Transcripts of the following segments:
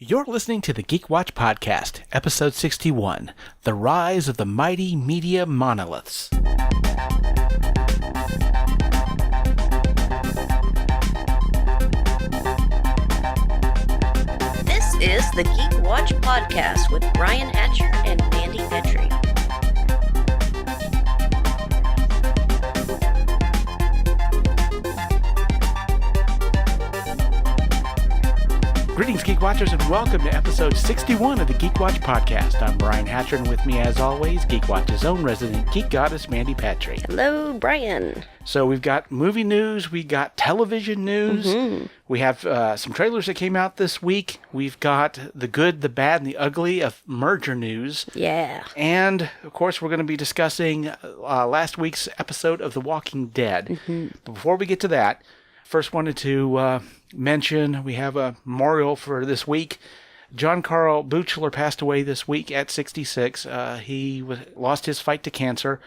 You're listening to the Geek Watch Podcast, Episode 61, The Rise of the Mighty Media Monoliths. This is the Geek Watch Podcast with Brian Hatcher and Mandy Petrie. Greetings, Geek Watchers, and welcome to Episode 61 of the Geek Watch Podcast. I'm Brian Hatcher, and with me, as always, Geek Watch's own resident geek goddess, Mandy Petrie. Hello, Brian. So we've got movie news, we got television news, we have some trailers that came out this week, we've got the good, the bad, and the ugly of merger news. Yeah. And, of course, we're going to be discussing last week's episode of The Walking Dead. But before we get to that, first wanted to mention we have a memorial for this week. John Carl Buechler passed away this week at 66. He lost his fight to cancer.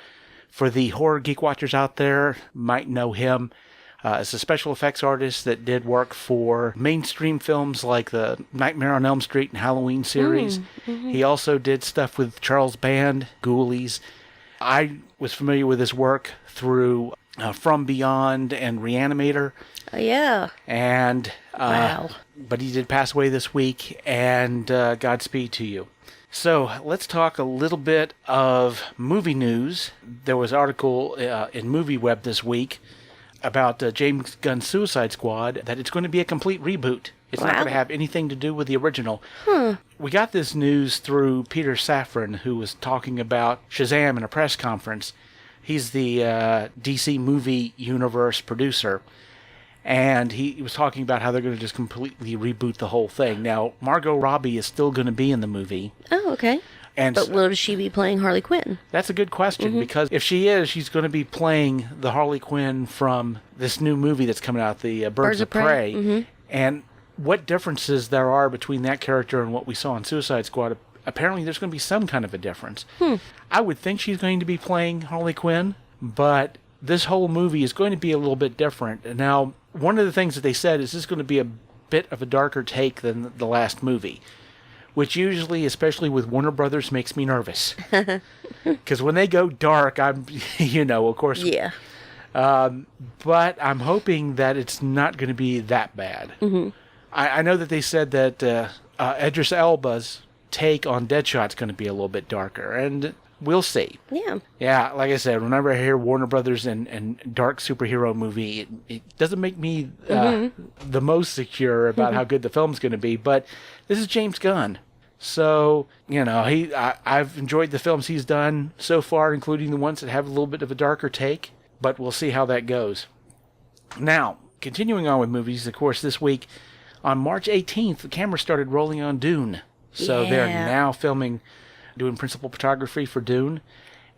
For the horror geek watchers out there, might know him as a special effects artist that did work for mainstream films like the Nightmare on Elm Street and Halloween series. He also did stuff with Charles Band, Ghoulies. I was familiar with his work through From Beyond and Reanimator. Oh, yeah. And Wow. But he did pass away this week, and Godspeed to you. So let's talk a little bit of movie news. There was an article in MovieWeb this week about James Gunn's Suicide Squad, that it's going to be a complete reboot. It's not going to have anything to do with the original. We got this news through Peter Safran, who was talking about Shazam in a press conference. He's the DC movie universe producer. And he was talking about how they're going to just completely reboot the whole thing. Now, Margot Robbie is still going to be in the movie. Oh, okay. But will she be playing Harley Quinn? That's a good question, because if she is, she's going to be playing the Harley Quinn from this new movie that's coming out, the Birds of Prey. And what differences there are between that character and what we saw in Suicide Squad, apparently there's going to be some kind of a difference. I would think she's going to be playing Harley Quinn, but this whole movie is going to be a little bit different. Now, one of the things that they said is this is going to be a bit of a darker take than the last movie, which usually, especially with Warner Brothers, makes me nervous. Because when they go dark, I'm, of course. Yeah. But I'm hoping that it's not going to be that bad. I know that they said that Idris Elba's take on Deadshot's going to be a little bit darker, and we'll see. Yeah. Yeah, like I said, whenever I hear Warner Brothers and dark superhero movie, it doesn't make me the most secure about how good the film's going to be. But this is James Gunn. So, I've enjoyed the films he's done so far, including the ones that have a little bit of a darker take. But we'll see how that goes. Now, continuing on with movies, of course, this week, on March 18th, the camera started rolling on Dune. So they're now doing principal photography for Dune.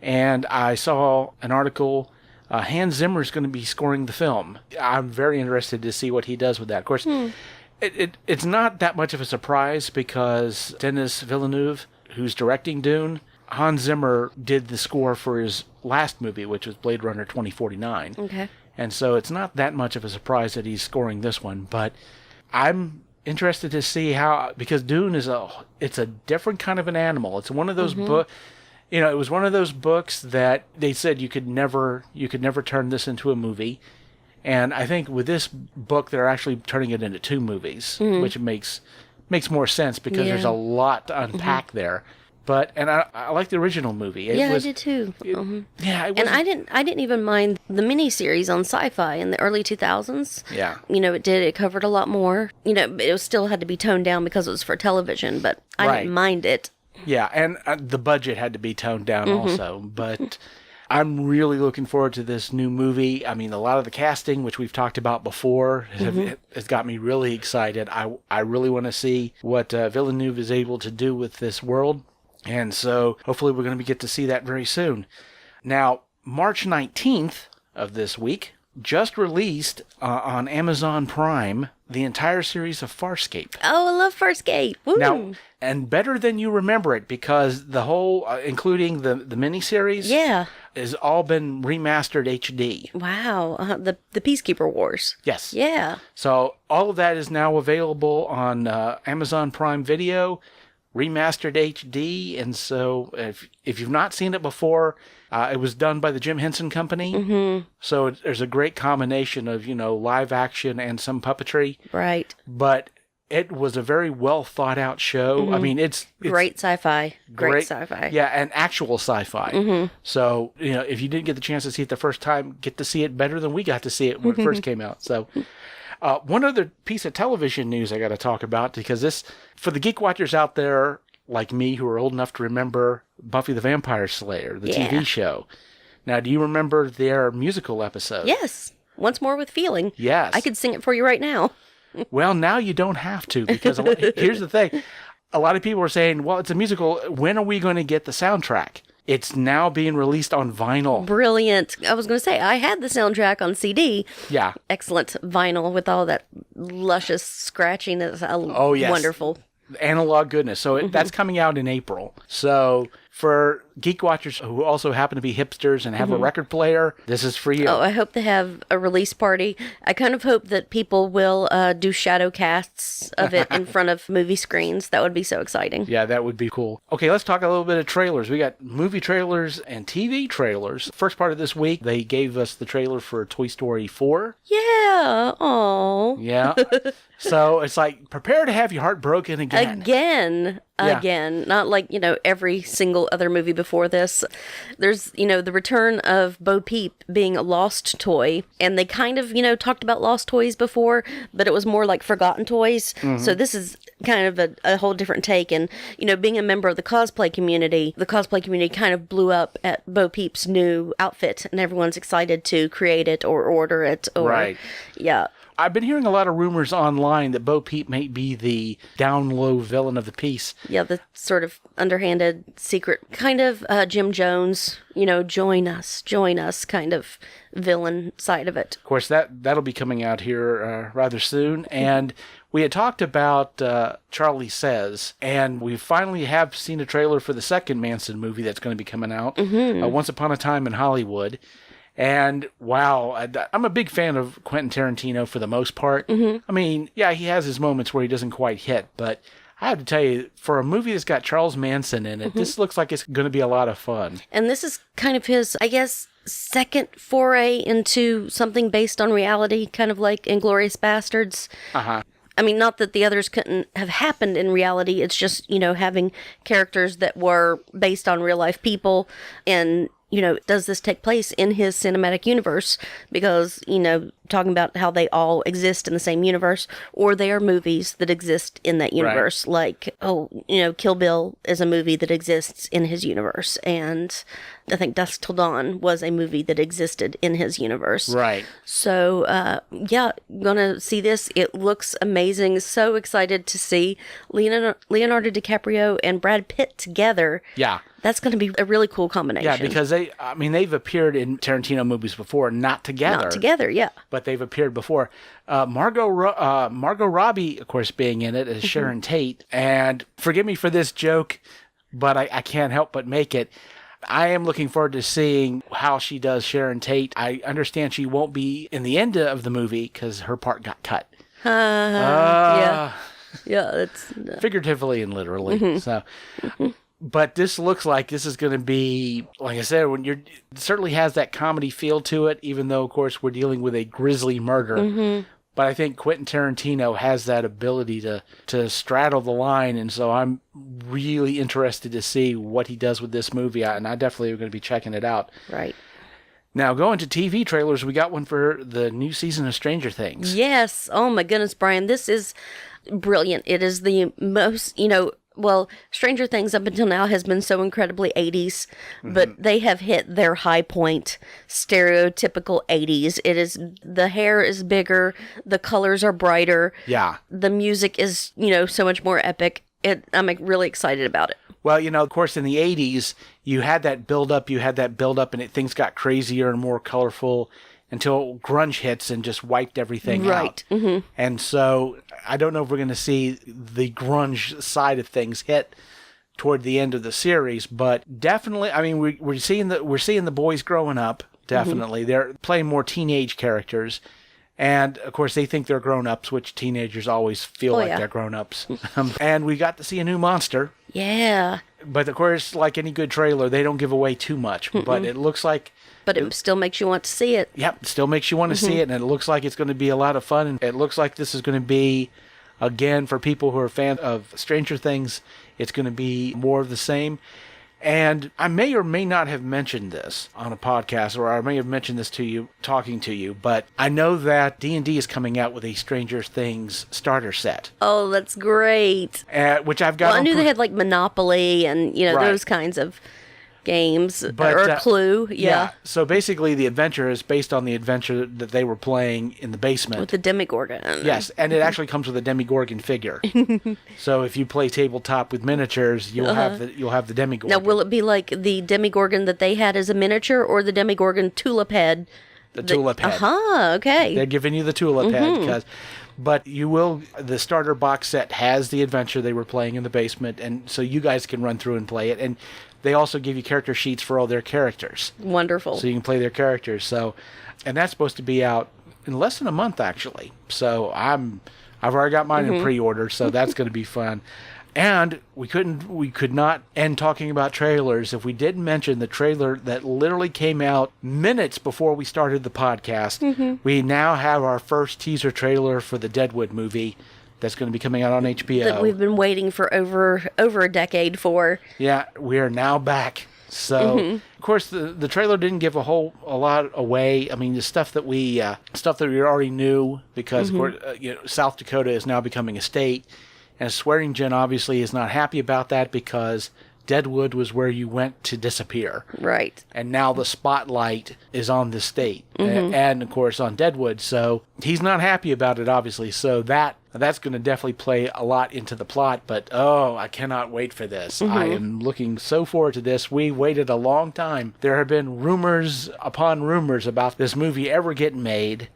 And I saw an article, Hans Zimmer is going to be scoring the film. I'm very interested to see what he does with that. Of course, it's not that much of a surprise because Denis Villeneuve, who's directing Dune, Hans Zimmer did the score for his last movie, which was Blade Runner 2049. Okay. And so it's not that much of a surprise that he's scoring this one, but I'm interested to see how, because Dune is it's a different kind of an animal. It's one of those books, it was one of those books that they said you could never turn this into a movie. And I think with this book, they're actually turning it into 2 movies, which makes more sense because there's a lot to unpack there. But I like the original movie. I did too. Yeah, and I didn't even mind the miniseries on Sci-Fi in the early 2000s. Yeah, it covered a lot more. It still had to be toned down because it was for television, but I didn't mind it. Yeah, and the budget had to be toned down also. But I'm really looking forward to this new movie. I mean, a lot of the casting, which we've talked about before, has got me really excited. I really want to see what Villeneuve is able to do with this world. And so hopefully we're going to get to see that very soon. Now, March 19th of this week, just released on Amazon Prime the entire series of Farscape. Oh, I love Farscape. Woo. Now, and better than you remember it, because the whole, including the miniseries, has all been remastered HD. Wow. The Peacekeeper Wars. Yes. Yeah. So all of that is now available on Amazon Prime Video, remastered HD. And so if you've not seen it before, it was done by the Jim Henson Company. Mm-hmm. So there's a great combination of, live action and some puppetry. Right. But it was a very well thought out show. Mm-hmm. I mean, it's great sci-fi. Great sci-fi. Yeah, and actual sci-fi. Mm-hmm. So, if you didn't get the chance to see it the first time, get to see it better than we got to see it when it first came out. So, one other piece of television news I got to talk about, because this, for the Geek Watchers out there like me who are old enough to remember Buffy the Vampire Slayer, the TV show. Now, do you remember their musical episode? Yes. Once More with Feeling. Yes. I could sing it for you right now. Well, now you don't have to, because here's the thing. A lot of people are saying, well, it's a musical. When are we going to get the soundtrack? It's now being released on vinyl. Brilliant. I was going to say, I had the soundtrack on CD. Yeah. Excellent vinyl with all that luscious scratchiness. Oh, yes. Wonderful. Analog goodness. So that's coming out in April. So for Geek Watchers who also happen to be hipsters and have a record player, this is for you. Oh, I hope they have a release party. I kind of hope that people will do shadow casts of it in front of movie screens. That would be so exciting. Yeah, that would be cool. Okay, let's talk a little bit of trailers. We got movie trailers and TV trailers. First part of this week, they gave us the trailer for Toy Story 4. Yeah. Aw. Yeah. So it's like, prepare to have your heart broken again. Again. Not like, every single other movie before this. There's, the return of Bo Peep being a lost toy. And they kind of, talked about lost toys before, but it was more like forgotten toys. Mm-hmm. So this is kind of a whole different take. And, being a member of the cosplay community kind of blew up at Bo Peep's new outfit. And everyone's excited to create it or order it. Right. Yeah. I've been hearing a lot of rumors online that Bo Peep may be the down low villain of the piece. Yeah, the sort of underhanded secret, kind of Jim Jones, join us kind of villain side of it. Of course, that'll be coming out here rather soon. And we had talked about Charlie Says, and we finally have seen a trailer for the second Manson movie that's going to be coming out, Once Upon a Time in Hollywood. And wow, I'm a big fan of Quentin Tarantino for the most part. Mm-hmm. I mean, yeah, he has his moments where he doesn't quite hit, but I have to tell you, for a movie that's got Charles Manson in it, this looks like it's going to be a lot of fun. And this is kind of his, I guess, second foray into something based on reality, kind of like Inglourious Bastards. Uh-huh. I mean, not that the others couldn't have happened in reality. It's just, having characters that were based on real life people. And, does this take place in his cinematic universe? Because, talking about how they all exist in the same universe, or they are movies that exist in that universe. Right. Like, Kill Bill is a movie that exists in his universe. And I think Dusk Till Dawn was a movie that existed in his universe. Right. So, gonna see this. It looks amazing. So excited to see Leonardo DiCaprio and Brad Pitt together. Yeah. That's going to be a really cool combination. Yeah, because they've appeared in Tarantino movies before, not together. Not together, yeah. But they've appeared before. Margot Robbie, of course, being in it as Sharon Tate. And forgive me for this joke, but I can't help but make it. I am looking forward to seeing how she does Sharon Tate. I understand she won't be in the end of the movie because her part got cut. Yeah. Yeah, it's... figuratively and literally. So... But this looks like this is going to be, like I said, it certainly has that comedy feel to it, even though, of course, we're dealing with a grisly murder. Mm-hmm. But I think Quentin Tarantino has that ability to straddle the line, and so I'm really interested to see what he does with this movie, and I definitely am going to be checking it out. Right. Now, going to TV trailers, we got one for the new season of Stranger Things. Yes. Oh, my goodness, Brian. This is brilliant. It is the most, well, Stranger Things up until now has been so incredibly 80s, but they have hit their high point, stereotypical 80s. The hair is bigger, the colors are brighter. Yeah. The music is, so much more epic. I'm really excited about it. Well, of course, in the 80s, you had that build-up, and things got crazier and more colorful. until grunge hits and just wiped everything out. Mm-hmm. And so I don't know if we're going to see the grunge side of things hit toward the end of the series, but definitely, I mean, we're seeing the boys growing up. Definitely, they're playing more teenage characters. And, of course, they think they're grown-ups, which teenagers always feel they're grown-ups. And we got to see a new monster. Yeah. But, of course, like any good trailer, they don't give away too much. Mm-mm. But it looks like... But it still makes you want to see it. Yep, still makes you want to see it, and it looks like it's going to be a lot of fun. And it looks like this is going to be, again, for people who are fans of Stranger Things, it's going to be more of the same. And I may or may not have mentioned this on a podcast, or I may have mentioned this to you, talking to you, but I know that D&D is coming out with a Stranger Things starter set. Oh, that's great. Which I've got. Well, I knew they had like Monopoly and, those kinds of games, or Clue, yeah. So basically the adventure is based on the adventure that they were playing in the basement. With the Demogorgon. Yes, and it actually comes with a Demogorgon figure. So if you play tabletop with miniatures, you'll have the Demogorgon. Now, will it be like the Demogorgon that they had as a miniature, or the Demogorgon tulip head? The tulip head. Okay. They're giving you the tulip head, but the starter box set has the adventure they were playing in the basement, and so you guys can run through and play it. And they also give you character sheets for all their characters. Wonderful. So you can play their characters. And that's supposed to be out in less than a month, actually. So I've already got mine in pre-order, so that's going to be fun. And we could not end talking about trailers if we didn't mention the trailer that literally came out minutes before we started the podcast. We now have our first teaser trailer for the Deadwood movie that's going to be coming out on HBO. That we've been waiting for over a decade for. Yeah, we are now back. So, of course, the trailer didn't give a lot away. I mean, the stuff that we already knew, because of course, South Dakota is now becoming a state, and Swearingen obviously is not happy about that because Deadwood was where you went to disappear. Right. And now the spotlight is on the state and of course on Deadwood. So he's not happy about it, obviously. So that's going to definitely play a lot into the plot. But I cannot wait for this. I am looking so forward to this. We waited a long time. There have been rumors upon rumors about this movie ever getting made.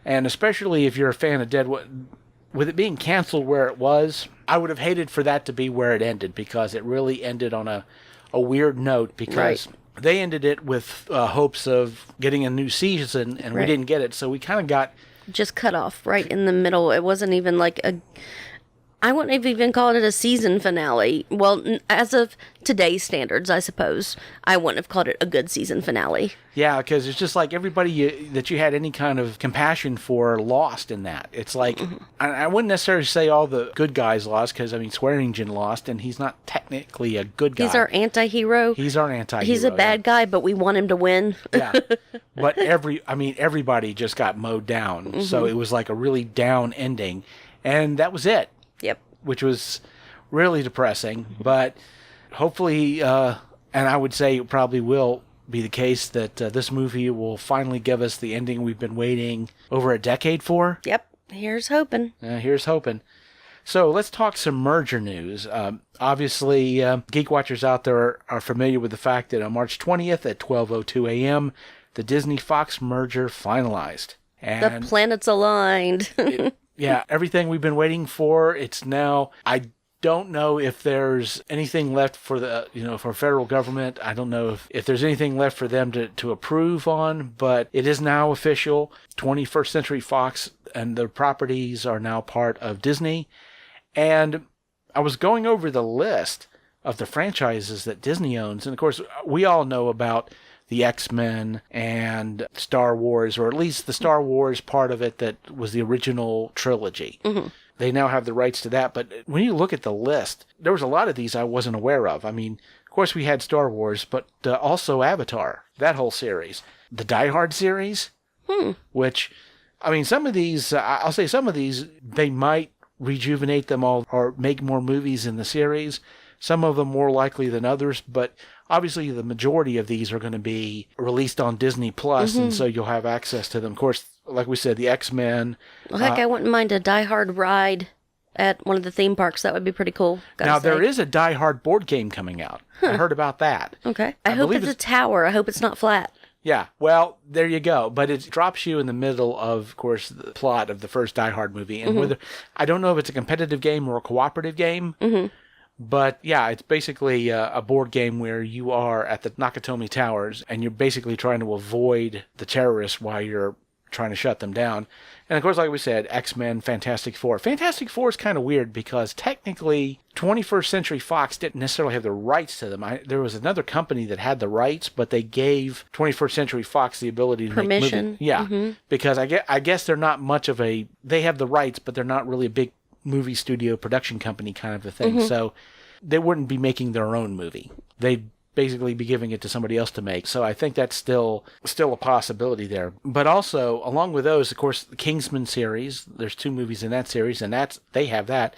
And especially if you're a fan of Deadwood, with it being canceled where it was, I would have hated for that to be where it ended, because it really ended on a weird note, because they ended it with hopes of getting a new season, and we didn't get it. So we kind of got just cut off right in the middle. It wasn't even like I wouldn't have even called it a season finale. Well, as of today's standards, I suppose, I wouldn't have called it a good season finale. Yeah, because it's just like everybody that you had any kind of compassion for lost in that. It's like, I wouldn't necessarily say all the good guys lost, because, I mean, Swearingen lost, and he's not technically a good guy. He's our anti-hero. He's our anti-hero. He's a bad guy, but we want him to win. Yeah. But everybody just got mowed down. So it was like a really down ending. And that was it. Yep. Which was really depressing, but hopefully, and I would say it probably will be the case, that this movie will finally give us the ending we've been waiting over a decade for. Yep. Here's hoping. Here's hoping. So let's talk some merger news. Obviously, Geek Watchers out there are familiar with the fact that on March 20th at 12:02 a.m., the Disney-Fox merger finalized. And the planets aligned. Yeah, everything we've been waiting for, it's now. I don't know if there's anything left for the, for federal government. I don't know if there's anything left for them to approve on, but it is now official. 21st Century Fox and their properties are now part of Disney. And I was going over the list of the franchises that Disney owns. And of course, we all know about the X-Men and Star Wars, or at least the Star Wars part of it that was the original trilogy. They now have the rights to that. But when you look at the list, there was a lot of these I wasn't aware of. I mean, of course we had Star Wars, but also Avatar, that whole series. The Die Hard series, which, I mean, some of these, I'll say some of these, they might rejuvenate them all or make more movies in the series. Some of them more likely than others, but obviously the majority of these are going to be released on Disney Plus, and so you'll have access to them. Of course, like we said, the X-Men. Well, heck, I wouldn't mind a Die Hard ride at one of the theme parks. That would be pretty cool. Now, there is a Die Hard board game coming out. I heard about that. Okay. I hope it's a tower. I hope it's not flat. Yeah, well, there you go. But it drops you in the middle of course, the plot of the first Die Hard movie. And whether I don't know if it's a competitive game or a cooperative game, but yeah, it's basically a board game where you are at the Nakatomi Towers and you're basically trying to avoid the terrorists while you're trying to shut them down. And of course, like we said, X-Men, Fantastic Four. Fantastic Four is kind of weird because technically 21st Century Fox didn't necessarily have the rights to them. There was another company that had the rights, but they gave 21st Century Fox the ability to make movies. Yeah, because I guess they're not much of a... They have the rights, but they're not really a big movie studio production company kind of a thing. So they wouldn't be making their own movie. They'd basically be giving it to somebody else to make. So I think that's still a possibility there. But also, along with those, of course, the Kingsman series, there's 2 movies in that series, and they have that.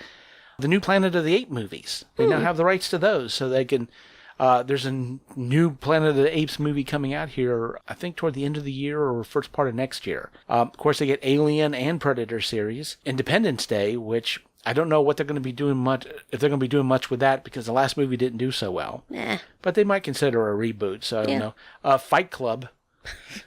The new Planet of the Apes movies, they now have the rights to those, so they can... there's a new Planet of the Apes movie coming out here, I think toward the end of the year or first part of next year. Of course, they get Alien and Predator series. Independence Day, which... I don't know what they're going to be doing much, if they're going to be doing much with that, because the last movie didn't do so well. But they might consider a reboot, so I don't know. Fight Club.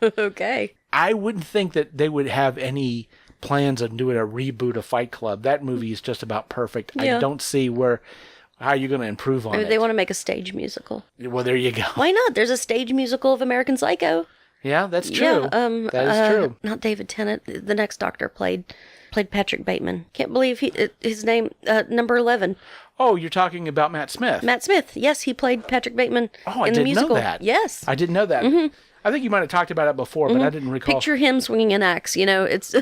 Okay. I wouldn't think that they would have any plans on doing a reboot of Fight Club. That movie is just about perfect. I don't see how you're going to improve on it. They want to make a stage musical. Well, there you go. Why not? There's a stage musical of American Psycho. Yeah, that's true. Yeah, that is true. Not David Tennant. The next Doctor played Patrick Bateman. Can't believe his name, number 11. Oh, you're talking about Matt Smith. Matt Smith. Yes, he played Patrick Bateman in the musical. I didn't know that. Yes. I didn't know that. I think you might have talked about it before, but I didn't recall. Picture him swinging an axe, it's...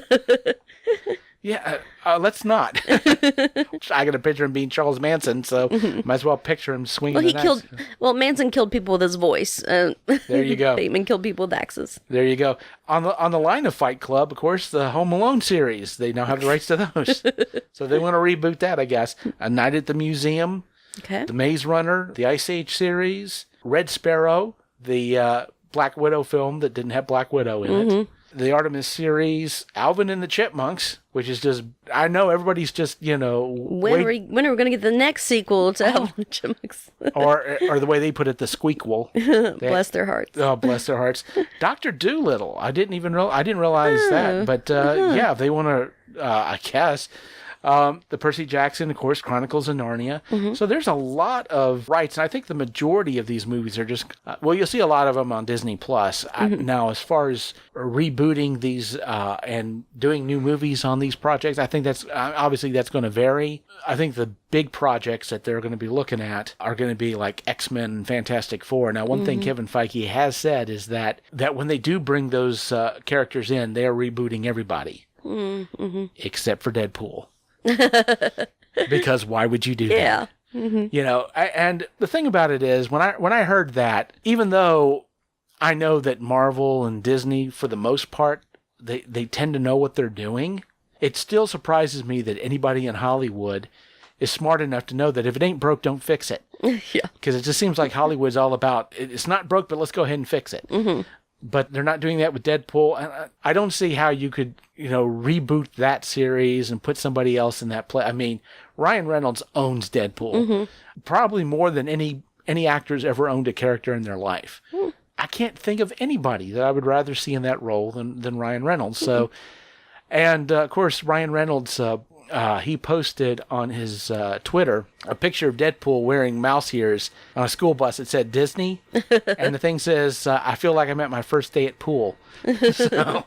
Yeah, let's not. I got to picture him being Charles Manson, so might as well picture him swinging an axe. Manson killed people with his voice. There you go. Bateman killed people with axes. There you go. On the line of Fight Club, of course, the Home Alone series. They now have the rights to those. So they want to reboot that, I guess. A Night at the Museum, The Maze Runner, the Ice Age series, Red Sparrow, the Black Widow film that didn't have Black Widow in it. The Artemis series, Alvin and the Chipmunks, which is just, I know everybody's just, when are we going to get the next sequel to Alvin and the Chipmunks? or the way they put it, the squeakquel. Bless their hearts. Oh, bless their hearts. Dr. Dolittle. I didn't realize that, but yeah, if they want to, I guess. The Percy Jackson, of course, Chronicles of Narnia. So there's a lot of rights, and I think the majority of these movies are just, you'll see a lot of them on Disney Plus. Now, as far as rebooting these and doing new movies on these projects, I think that's going to vary. I think the big projects that they're going to be looking at are going to be like X-Men and Fantastic Four. Now, one thing Kevin Feige has said is that when they do bring those characters in, they are rebooting everybody, except for Deadpool. Because why would you do that? And the thing about it is, when I heard that, even though I know that Marvel and Disney, for the most part, they tend to know what they're doing, it still surprises me that anybody in Hollywood is smart enough to know that if it ain't broke, don't fix it. Because it just seems like Hollywood's all about, it's not broke, but let's go ahead and fix it. But they're not doing that with Deadpool. I don't see how you could, reboot that series and put somebody else in that play. I mean, Ryan Reynolds owns Deadpool, probably more than any actor's ever owned a character in their life. I can't think of anybody that I would rather see in that role than Ryan Reynolds. So, and of course, Ryan Reynolds, he posted on his Twitter a picture of Deadpool wearing mouse ears on a school bus. It said Disney, and the thing says, I feel like I'm at my first day at pool. So,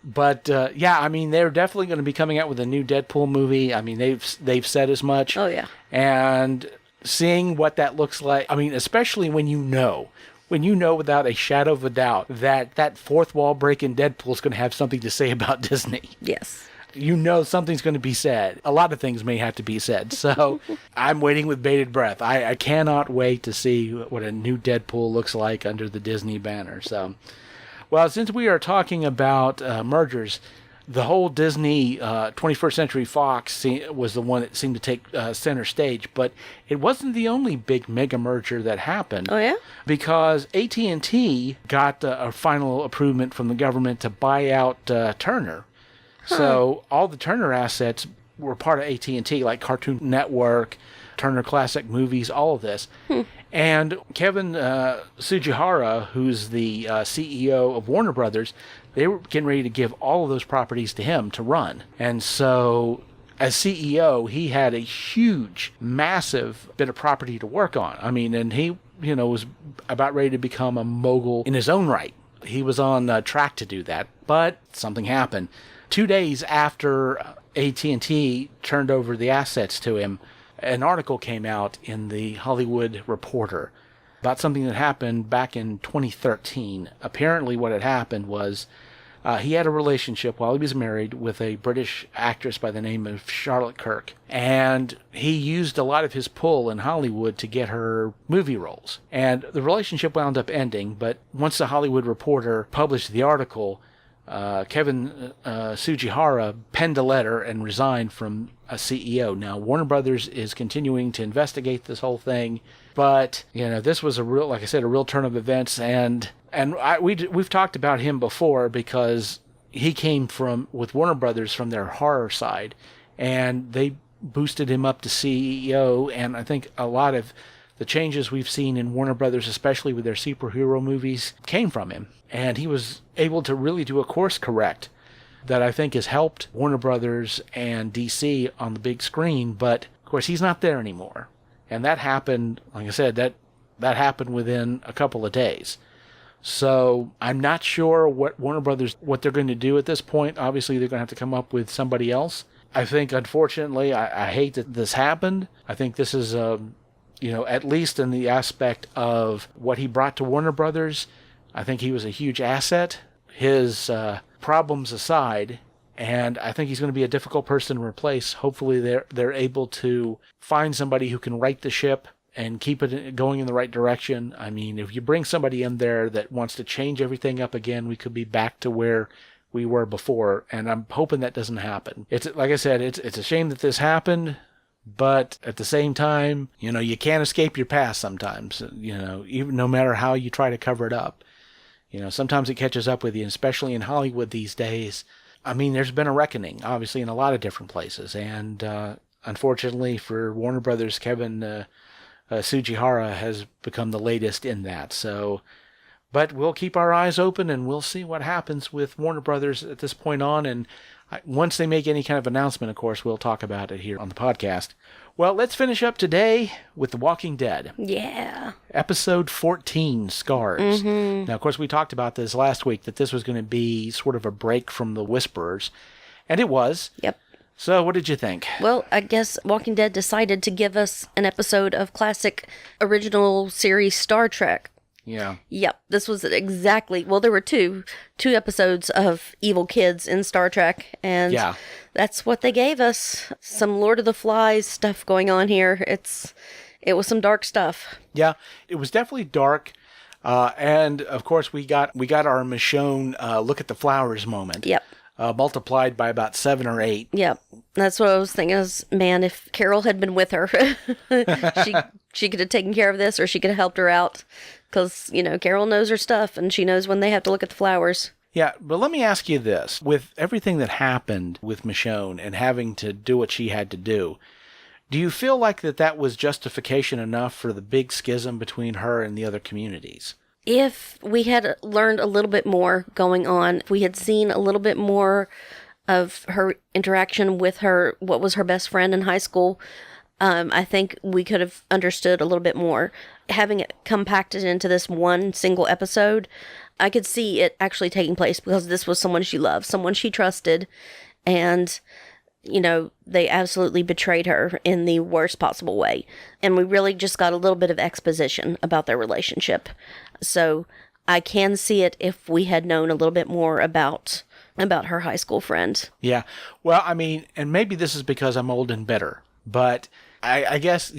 but yeah, I mean, they're definitely going to be coming out with a new Deadpool movie. I mean, they've said as much. Oh, yeah. And seeing what that looks like, I mean, especially when you know without a shadow of a doubt that fourth wall breaking Deadpool is going to have something to say about Disney. Yes. Something's going to be said. A lot of things may have to be said. So I'm waiting with bated breath. I cannot wait to see what a new Deadpool looks like under the Disney banner. So, well, since we are talking about mergers, the whole Disney 21st Century Fox was the one that seemed to take center stage, but it wasn't the only big mega merger that happened. Oh, yeah? Because AT&T got a final approval from the government to buy out Turner. So all the Turner assets were part of AT&T, like Cartoon Network, Turner Classic Movies, all of this. And Kevin Tsujihara, who's the CEO of Warner Brothers, they were getting ready to give all of those properties to him to run. And so as CEO, he had a huge, massive bit of property to work on. I mean, and he, was about ready to become a mogul in his own right. He was on track to do that, but something happened. 2 days after AT&T turned over the assets to him, an article came out in the Hollywood Reporter about something that happened back in 2013. Apparently what had happened was he had a relationship while he was married with a British actress by the name of Charlotte Kirk. And he used a lot of his pull in Hollywood to get her movie roles. And the relationship wound up ending, but once the Hollywood Reporter published the article, Kevin Tsujihara penned a letter and resigned from a CEO. Now, Warner Brothers is continuing to investigate this whole thing, but, this was a real turn of events, and we've talked about him before because he came with Warner Brothers from their horror side, and they boosted him up to CEO, and I think a lot of the changes we've seen in Warner Brothers, especially with their superhero movies, came from him. And he was able to really do a course correct that I think has helped Warner Brothers and DC on the big screen. But, of course, he's not there anymore. And that happened, like I said, that happened within a couple of days. So I'm not sure what Warner Brothers, what they're going to do at this point. Obviously, they're going to have to come up with somebody else. I think, unfortunately, I hate that this happened. I think this is at least in the aspect of what he brought to Warner Brothers, I think he was a huge asset. His problems aside, and I think he's going to be a difficult person to replace. Hopefully they're able to find somebody who can right the ship and keep it going in the right direction. I mean, if you bring somebody in there that wants to change everything up again, we could be back to where we were before, and I'm hoping that doesn't happen. It's like I said, it's a shame that this happened. But at the same time, you can't escape your past sometimes, even no matter how you try to cover it up. Sometimes it catches up with you, especially in Hollywood these days. I mean, there's been a reckoning, obviously, in a lot of different places. And unfortunately for Warner Brothers, Kevin Tsujihara has become the latest in that. But we'll keep our eyes open and we'll see what happens with Warner Brothers at this point on. And once they make any kind of announcement, of course, we'll talk about it here on the podcast. Well, let's finish up today with The Walking Dead. Yeah. Episode 14, Scars. Mm-hmm. Now, of course, we talked about this last week, that this was going to be sort of a break from the Whisperers. And it was. Yep. So what did you think? Well, I guess Walking Dead decided to give us an episode of classic original series Star Trek. Yeah. Yep. This was exactly, well, there were two episodes of evil kids in Star Trek, and yeah, that's what they gave us. Some Lord of the Flies stuff going on here. It was some dark stuff. Yeah, it was definitely dark. And of course we got our Michonne look at the flowers moment. Yep. Multiplied by about 7 or 8. Yep. That's what I was thinking is, man, if Carol had been with her, she could have taken care of this, or she could have helped her out. Because, Carol knows her stuff, and she knows when they have to look at the flowers. Yeah, but let me ask you this. With everything that happened with Michonne and having to do what she had to do you feel like that was justification enough for the big schism between her and the other communities? If we had learned a little bit more going on, if we had seen a little bit more of her interaction with what was her best friend in high school, I think we could have understood a little bit more. Having it compacted into this one single episode, I could see it actually taking place because this was someone she loved, someone she trusted, and, they absolutely betrayed her in the worst possible way. And we really just got a little bit of exposition about their relationship. So I can see it if we had known a little bit more about her high school friend. Yeah. Well, I mean, and maybe this is because I'm old and bitter, but I guess,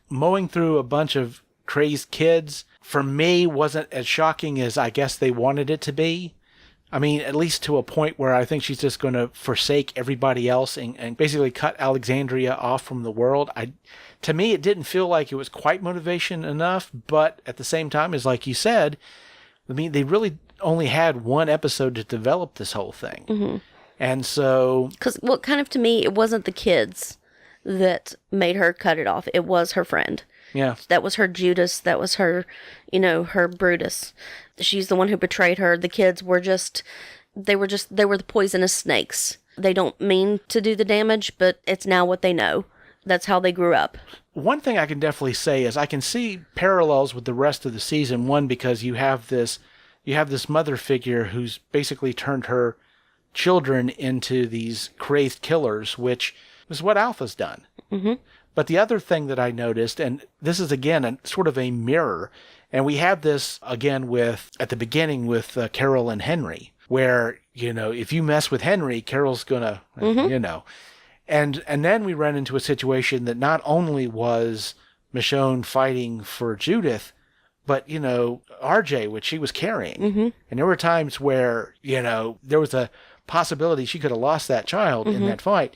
mowing through a bunch of crazed kids, for me, wasn't as shocking as I guess they wanted it to be. I mean, at least to a point where I think she's just going to forsake everybody else and basically cut Alexandria off from the world. To me, it didn't feel like it was quite motivation enough, but at the same time, as like you said, I mean, they really only had one episode to develop this whole thing. Mm-hmm. And so... Because, well, kind of to me, it wasn't the kids that made her cut it off. It was her friend. Yeah. That was her Judas. That was her, her Brutus. She's the one who betrayed her. The kids were they were the poisonous snakes. They don't mean to do the damage, but it's now what they know. That's how they grew up. One thing I can definitely say is I can see parallels with the rest of the season. One, because you have this mother figure who's basically turned her children into these crazed killers, which is what Alpha's done. Mm-hmm. But the other thing that I noticed, and this is again sort of a mirror, and we have this again at the beginning with Carol and Henry, where, if you mess with Henry, Carol's gonna, And then we run into a situation that not only was Michonne fighting for Judith, but, RJ, which she was carrying. Mm-hmm. And there were times where, there was a possibility she could have lost that child in that fight.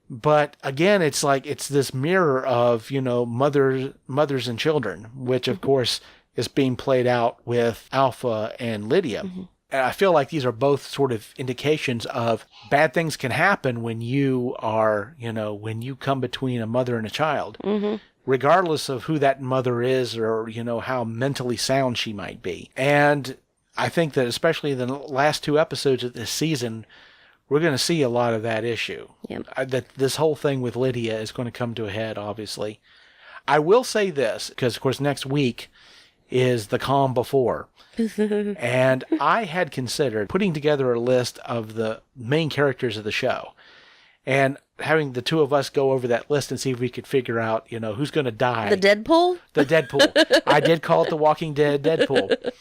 But again, it's like, it's this mirror of, mothers and children, which of course is being played out with Alpha and Lydia. Mm-hmm. And I feel like these are both sort of indications of bad things can happen when you are, when you come between a mother and a child, regardless of who that mother is or, how mentally sound she might be. And I think that especially in the last 2 episodes of this season, we're going to see a lot of that issue. Yep. That this whole thing with Lydia is going to come to a head, obviously. I will say this, because, of course, next week is the calm before. And I had considered putting together a list of the main characters of the show and having the two of us go over that list and see if we could figure out, who's going to die. The Deadpool? The Deadpool. I did call it the Walking Dead Deadpool.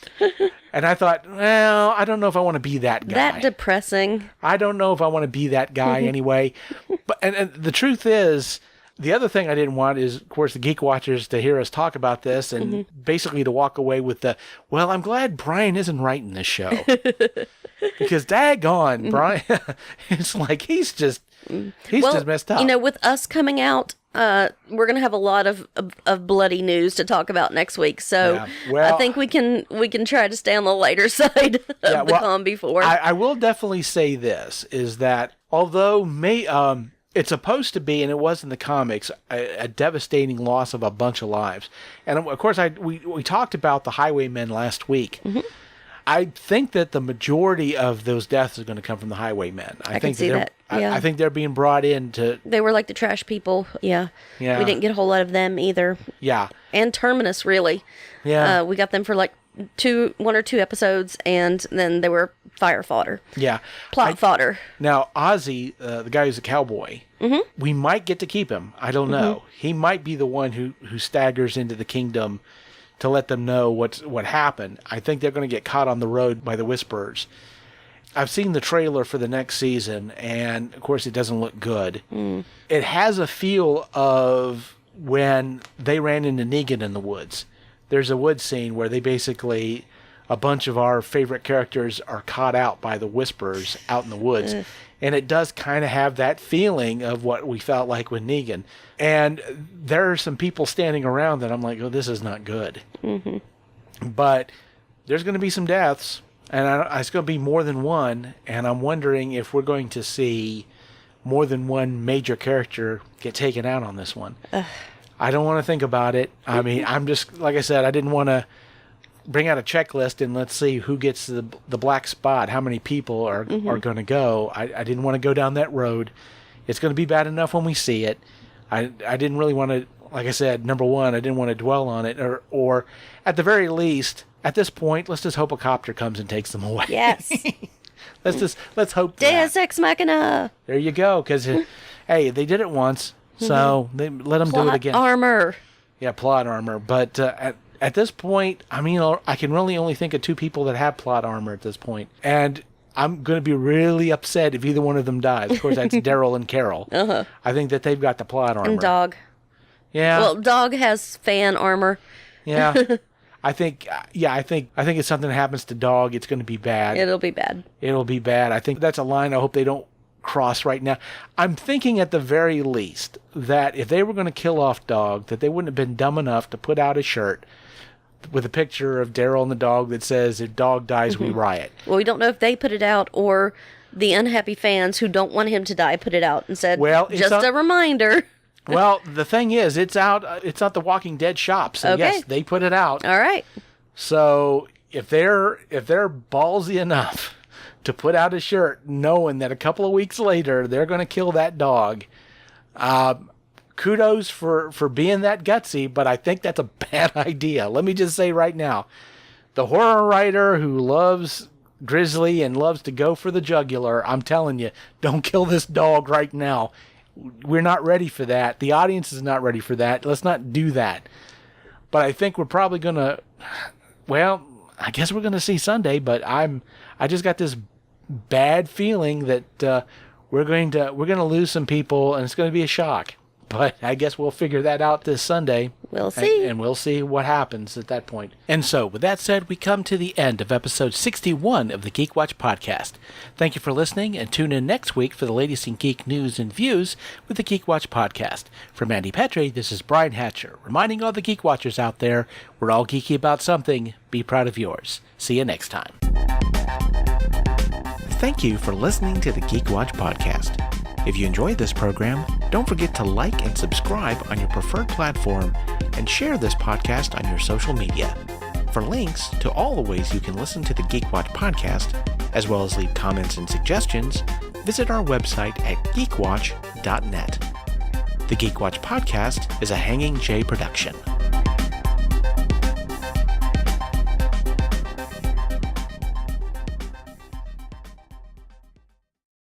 And I thought, well, I don't know if I want to be that guy. That depressing. I don't know if I want to be that guy anyway. But and the truth is, the other thing I didn't want is, of course, the Geek Watchers to hear us talk about this and basically to walk away with well, I'm glad Brian isn't writing this show. Because daggone, Brian, it's like he's just messed up. With us coming out, we're going to have a lot of bloody news to talk about next week. So I think we can try to stay on the lighter side of the calm before. I will definitely say this, is that although it's supposed to be, and it was in the comics, a devastating loss of a bunch of lives. And of course, we talked about the Highwaymen last week. Mm-hmm. I think that the majority of those deaths are going to come from the Highwaymen. I think see that. Yeah. I think they're being brought in to... They were like the trash people. Yeah. Yeah. We didn't get a whole lot of them either. Yeah. And Terminus, really. Yeah. We got them for like 1 or 2 episodes, and then they were fire fodder. Yeah. Plot fodder. Now, Ozzy, the guy who's a cowboy, we might get to keep him. I don't know. He might be the one who staggers into the kingdom to let them know what happened. I think they're going to get caught on the road by the Whisperers. I've seen the trailer for the next season, and of course it doesn't look good. Mm. It has a feel of when they ran into Negan in the woods. There's a woods scene where they basically, a bunch of our favorite characters are caught out by the Whisperers out in the woods. And it does kind of have that feeling of what we felt like with Negan. And there are some people standing around that I'm like, oh, this is not good. Mm-hmm. But there's going to be some deaths, and it's going to be more than one. And I'm wondering if we're going to see more than one major character get taken out on this one. I don't want to think about it. I mean, I'm just, like I said, I didn't want to bring out a checklist and let's see who gets the black spot, how many people are going to go. I didn't want to go down that road. It's going to be bad enough when we see it. I didn't really want to, like I said, number one, I didn't want to dwell on it, or at the very least, at this point, let's just hope a copter comes and takes them away. Yes. let's hope Deus Ex Machina. There you go, because, hey, they did it once, so they let them do it again. Plot armor. Yeah, plot armor, but at this point, I mean, I can really only think of 2 people that have plot armor at this point. And I'm going to be really upset if either one of them dies. Of course, that's Daryl and Carol. Uh-huh. I think that they've got the plot armor. And Dog. Yeah. Well, Dog has fan armor. Yeah. I think if something happens to Dog, it's going to be bad. It'll be bad. It'll be bad. I think that's a line I hope they don't cross right now. I'm thinking at the very least that if they were going to kill off Dog, that they wouldn't have been dumb enough to put out a shirt with a picture of Daryl and the dog that says, if Dog dies, we riot. Well, we don't know if they put it out or the unhappy fans who don't want him to die put it out and said, well, just a reminder. Well, the thing is, it's out the Walking Dead shop, so Okay. yes, they put it out. All right. So if they're ballsy enough to put out a shirt knowing that a couple of weeks later they're going to kill that dog, kudos for being that gutsy, but I think that's a bad idea. Let me just say right now, the horror writer who loves Grizzly and loves to go for the jugular, I'm telling you, don't kill this dog right now. We're not ready for that. The audience is not ready for that. Let's not do that. But I think we're probably going to, well, I guess we're going to see Sunday, but I just got this bad feeling that we're going to lose some people and it's going to be a shock. But I guess we'll figure that out this Sunday. We'll see. And we'll see what happens at that point. And so, with that said, we come to the end of episode 61 of the Geek Watch podcast. Thank you for listening, and tune in next week for the latest in geek news and views with the Geek Watch podcast. For Mandy Petrie, this is Brian Hatcher, reminding all the Geek Watchers out there, we're all geeky about something. Be proud of yours. See you next time. Thank you for listening to the Geek Watch podcast. If you enjoyed this program, don't forget to like and subscribe on your preferred platform and share this podcast on your social media. For links to all the ways you can listen to the Geek Watch podcast, as well as leave comments and suggestions, visit our website at geekwatch.net. The Geek Watch podcast is a Hanging J production.